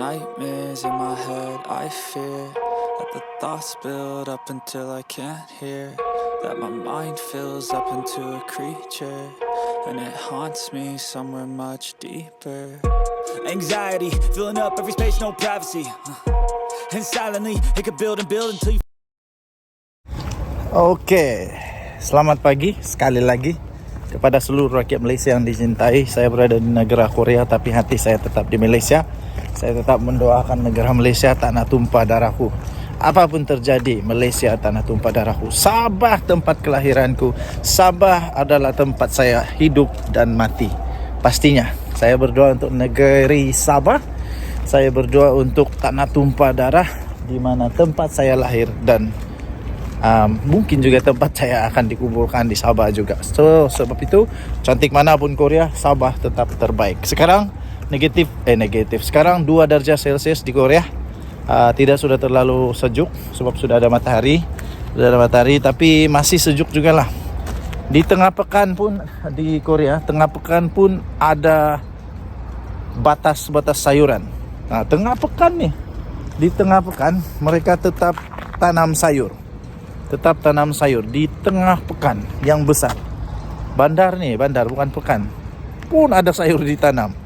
nightmares in my head, I fear that the thoughts build up until I can't hear, that my mind fills up into a creature, and it haunts me somewhere much deeper. Anxiety, filling up every space, no privacy, and silently, it could build and build until you... Oke, selamat pagi sekali lagi kepada seluruh rakyat Malaysia yang dicintai. Saya berada di negara Korea, tapi hati saya tetap di Malaysia. Saya tetap mendoakan negara Malaysia tanah tumpah darahku. Apapun terjadi, Malaysia tanah tumpah darahku. Sabah tempat kelahiranku. Sabah adalah tempat saya hidup dan mati. Pastinya, saya berdoa untuk negeri Sabah. Saya berdoa untuk tanah tumpah darah di mana tempat saya lahir, dan mungkin juga tempat saya akan dikuburkan di Sabah juga. So, sebab itu, cantik manapun Korea, Sabah tetap terbaik. Sekarang negatif. Sekarang 2 darjah Celcius di Korea. Tidak sudah terlalu sejuk sebab sudah ada matahari. Tapi masih sejuk juga lah. Di tengah pekan pun di Korea, tengah pekan pun ada batas-batas sayuran. Nah, tengah pekan nih. Di tengah pekan mereka tetap tanam sayur. Tetap tanam sayur di tengah pekan yang besar. Bandar bukan pekan. Pun ada sayur ditanam.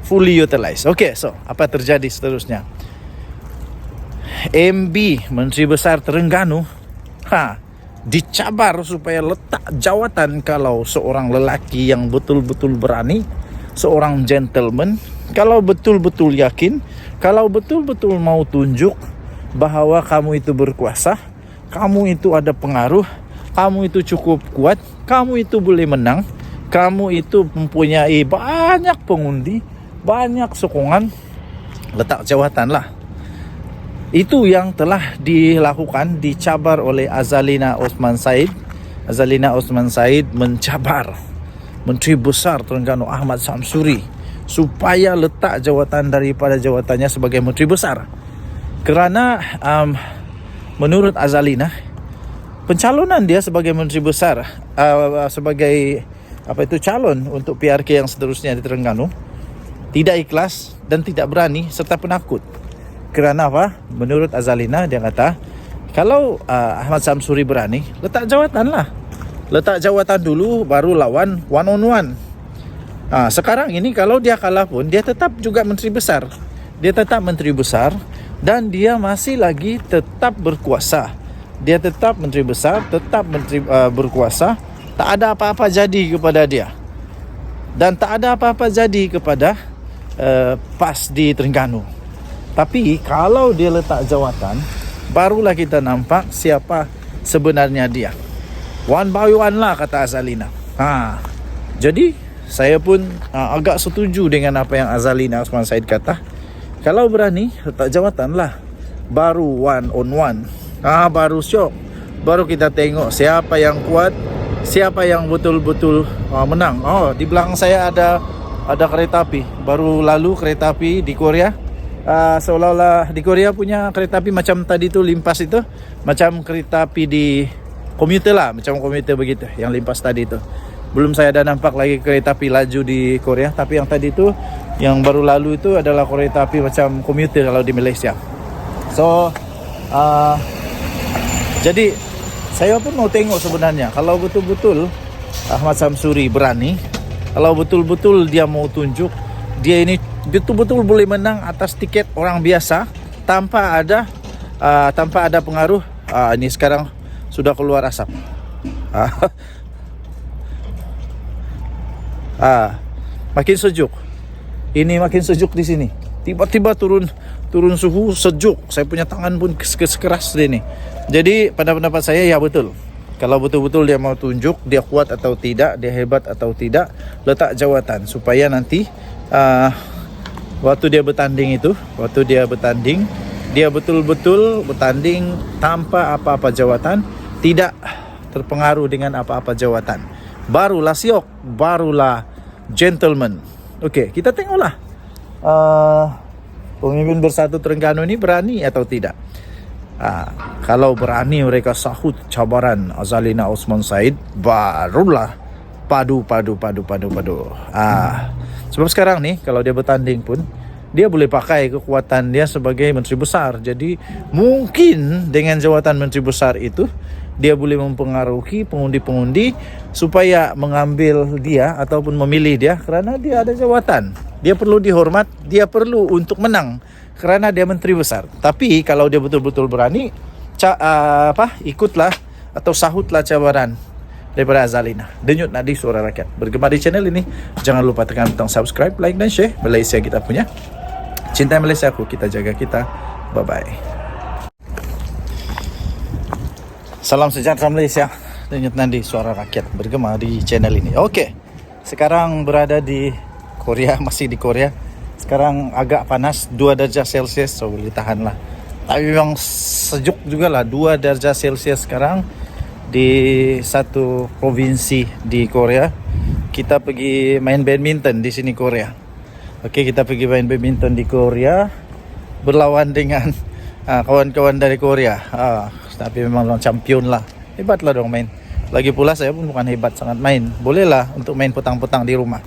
Fully utilized. Okay, so apa terjadi seterusnya? MB, Menteri Besar Terengganu, dicabar supaya letak jawatan kalau seorang lelaki yang betul-betul berani, seorang gentleman, kalau betul-betul yakin, kalau betul-betul mau tunjuk bahwa kamu itu berkuasa, kamu itu ada pengaruh, kamu itu cukup kuat, kamu itu boleh menang, kamu itu mempunyai banyak pengundi, banyak sokongan, letak jawatan lah. Itu yang telah dilakukan, dicabar oleh Azalina Osman Said. Azalina Osman Said mencabar Menteri Besar Terengganu Ahmad Samsuri supaya letak jawatan daripada jawatannya sebagai Menteri Besar. Kerana menurut Azalina, pencalonan dia sebagai Menteri Besar, sebagai calon untuk PRK yang seterusnya di Terengganu, tidak ikhlas dan tidak berani serta penakut. Kerana apa? Menurut Azalina, dia kata, kalau Ahmad Samsuri berani, letak jawatan lah. Letak jawatan dulu, baru lawan one on one. Sekarang ini kalau dia kalah pun, dia tetap juga Menteri Besar. Dia tetap Menteri Besar dan dia masih lagi tetap berkuasa. Dia tetap Menteri Besar, tetap Menteri berkuasa. Tak ada apa-apa jadi kepada dia. Dan tak ada apa-apa jadi kepada PAS di Terengganu. Tapi kalau dia letak jawatan, barulah kita nampak siapa sebenarnya dia. One by one lah, kata Azalina. Jadi saya pun agak setuju dengan apa yang Azalina Osman Said kata. Kalau berani letak jawatan lah, baru one on one. Baru syok. Baru kita tengok siapa yang kuat, siapa yang betul-betul menang. Di belakang saya ada kereta api. Baru lalu kereta api di Korea. Seolah-olah di Korea punya kereta api macam tadi tu, limpas itu, macam kereta api di komuter lah, macam komuter begitu yang limpas tadi tu. Belum saya ada nampak lagi kereta api laju di Korea, tapi yang tadi tu, yang baru lalu itu adalah kereta api macam komuter kalau di Malaysia. So jadi saya pun mau tengok sebenarnya, kalau betul-betul Ahmad Samsuri berani, kalau betul-betul dia mau tunjuk dia ini betul-betul boleh menang atas tiket orang biasa tanpa ada pengaruh. Ini sekarang sudah keluar asap. Makin sejuk. Ini makin sejuk di sini. Tiba-tiba turun suhu sejuk. Saya punya tangan pun keras ini. Jadi pada pendapat saya, ya betul. Kalau betul-betul dia mau tunjuk dia kuat atau tidak, dia hebat atau tidak, letak jawatan supaya nanti waktu dia bertanding, dia betul-betul bertanding tanpa apa-apa jawatan, tidak terpengaruh dengan apa-apa jawatan. Barulah siok, barulah gentleman. Okey, kita tengoklah pemimpin bersatu Terengganu ini berani atau tidak. Kalau berani mereka sahut cabaran Azalina Osman Said, barulah padu. Sebab sekarang nih kalau dia bertanding pun, dia boleh pakai kekuatan dia sebagai menteri besar. Jadi mungkin dengan jawatan menteri besar itu dia boleh mempengaruhi pengundi-pengundi supaya mengambil dia ataupun memilih dia kerana dia ada jawatan. Dia perlu dihormat, dia perlu untuk menang kerana dia menteri besar. Tapi kalau dia betul-betul berani, ikutlah atau sahutlah cabaran daripada Azalina. Denyut nadi suara rakyat. Bergema di channel ini, jangan lupa tekan butang subscribe, like dan share. Malaysia kita punya. Cintai Malaysia aku, kita jaga kita. Bye-bye. Salam sejahtera Malaysia. Denyut nadi suara rakyat bergema di channel ini. Okey. Sekarang berada di Korea, masih di Korea. Sekarang agak panas, 2 darjah Celsius, so boleh tahan lah. Tapi memang sejuk juga lah, 2 darjah Celsius sekarang di satu provinsi di Korea. Kita pergi main badminton di sini Korea. Okey, kita pergi main badminton di Korea, berlawan dengan kawan-kawan dari Korea. Tapi memang orang champion lah. Hebat lah dong main. Lagi pula saya pun bukan hebat sangat main. Boleh lah untuk main petang-petang di rumah.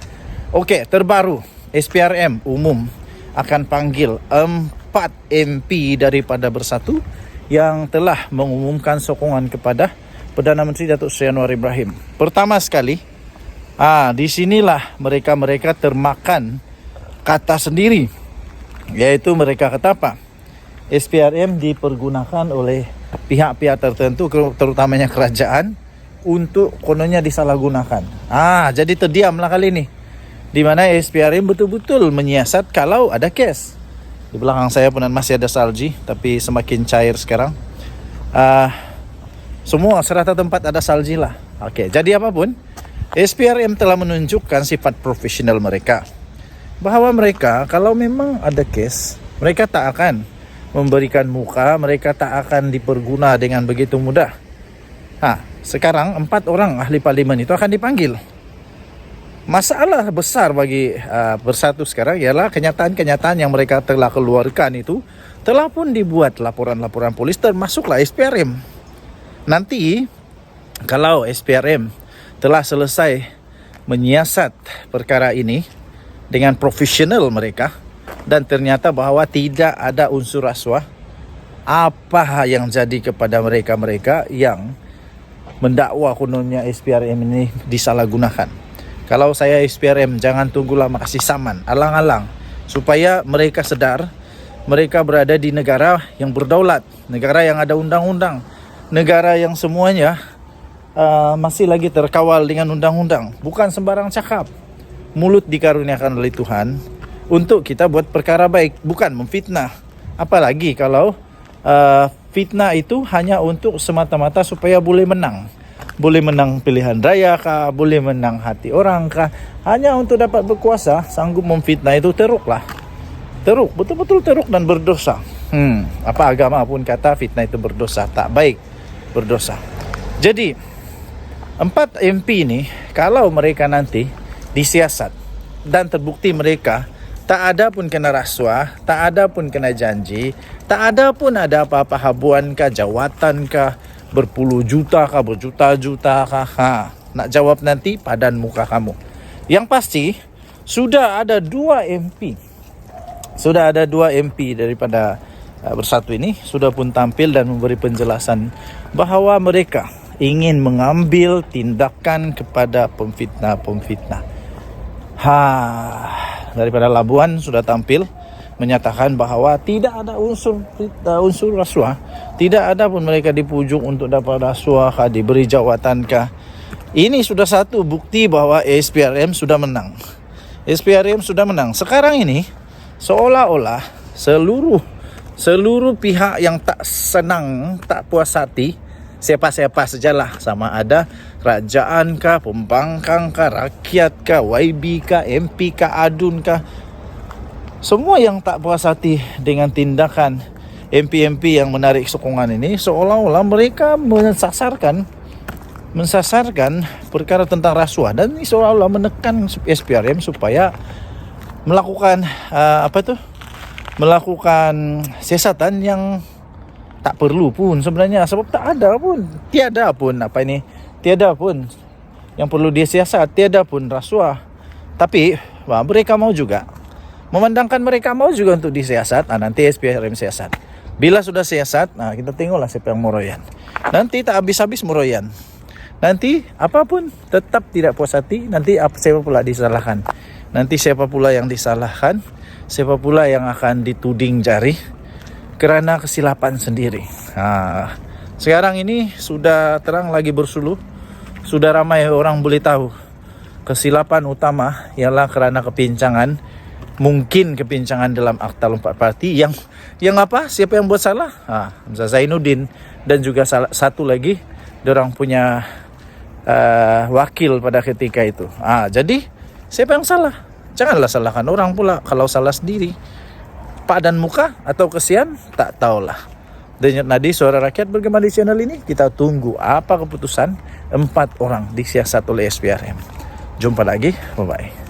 Okey, terbaru SPRM umum akan panggil 4 MP daripada Bersatu yang telah mengumumkan sokongan kepada Perdana Menteri Datuk Seri Anwar Ibrahim. Pertama sekali, di sinilah mereka termakan kata sendiri, yaitu mereka kata apa? SPRM dipergunakan oleh pihak-pihak tertentu, terutamanya kerajaan, untuk kononnya disalahgunakan. Jadi terdiamlah kali ini, di mana SPRM betul-betul menyiasat kalau ada kes. Di belakang saya pun masih ada salji, tapi semakin cair sekarang. Semua serata tempat ada salji lah. Okey, jadi apapun, SPRM telah menunjukkan sifat profesional mereka, bahawa mereka kalau memang ada kes, mereka tak akan memberikan muka, mereka tak akan diperguna dengan begitu mudah. Sekarang 4 orang ahli parlimen itu akan dipanggil. Masalah besar bagi Bersatu sekarang ialah kenyataan-kenyataan yang mereka telah keluarkan itu telah pun dibuat laporan-laporan polis, termasuklah SPRM. Nanti kalau SPRM telah selesai menyiasat perkara ini dengan profesional mereka, dan ternyata bahawa tidak ada unsur rasuah, apa yang jadi kepada mereka-mereka yang mendakwa kononnya SPRM ini disalahgunakan? Kalau saya SPRM, jangan tunggu lama, kasih saman, alang-alang, supaya mereka sedar mereka berada di negara yang berdaulat, negara yang ada undang-undang, negara yang semuanya masih lagi terkawal dengan undang-undang. Bukan sembarang cakap. Mulut dikaruniakan oleh Tuhan untuk kita buat perkara baik, bukan memfitnah. Apalagi kalau fitnah itu hanya untuk semata-mata supaya boleh menang. Boleh menang pilihan raya kah, boleh menang hati orang kah, hanya untuk dapat berkuasa. Sanggup memfitnah itu teruk lah. Teruk, betul-betul teruk dan berdosa. Apa agama pun kata fitnah itu berdosa, tak baik, berdosa. Jadi 4 MP ini, kalau mereka nanti disiasat dan terbukti mereka tak ada pun kena rasuah, tak ada pun kena janji, tak ada pun ada apa-apa habuan kah, jawatan kah, berpuluh juta kah, berjuta-juta kah, nak jawab nanti padan muka kamu. Yang pasti sudah ada 2 MP. Sudah ada 2 MP daripada Bersatu ini sudah pun tampil dan memberi penjelasan bahawa mereka ingin mengambil tindakan kepada pemfitnah. Daripada Labuan sudah tampil menyatakan bahawa tidak ada unsur rasuah, tidak ada pun mereka dipujuk untuk dapat rasuah kah, diberi jawatan kah. Ini sudah satu bukti bahawa SPRM sudah menang. SPRM sudah menang. Sekarang ini seolah-olah seluruh pihak yang tak senang, tak puas hati, siapa-siapa sajalah, sama ada kerajaan kah, pembangkang kah, rakyat kah, YB kah, MP kah, ADUN kah, semua yang tak puas hati dengan tindakan MP-MP yang menarik sokongan ini, seolah-olah mereka mensasarkan perkara tentang rasuah, dan ini seolah-olah menekan SPRM supaya melakukan melakukan siasatan yang tak perlu pun sebenarnya, sebab tiada pun yang perlu disiasat, tiada pun rasuah. Tapi mereka mau juga Memandangkan mereka mau juga untuk disiasat, nanti SPRM siasat. Bila sudah siasat, kita tengoklah siapa yang meroyan. Nanti tak habis-habis meroyan. Nanti apapun tetap tidak puas hati, nanti siapa pula disalahkan. Nanti siapa pula yang disalahkan, siapa pula yang akan dituding jari karena kesilapan sendiri. Sekarang ini sudah terang lagi bersuluh, sudah ramai orang boleh tahu kesilapan utama ialah kerana kepincangan, mungkin kepincangan dalam akta lompat parti yang apa? Siapa yang buat salah? Hamzah Zainuddin dan juga satu lagi dorang punya wakil pada ketika itu. Jadi siapa yang salah? Janganlah salahkan orang pula. Kalau salah sendiri, padan muka atau kesian, tak tahulah. Denyut nadi suara rakyat bergema di channel ini. Kita tunggu apa keputusan 4 orang disiasat oleh SPRM. Jumpa lagi, bye-bye.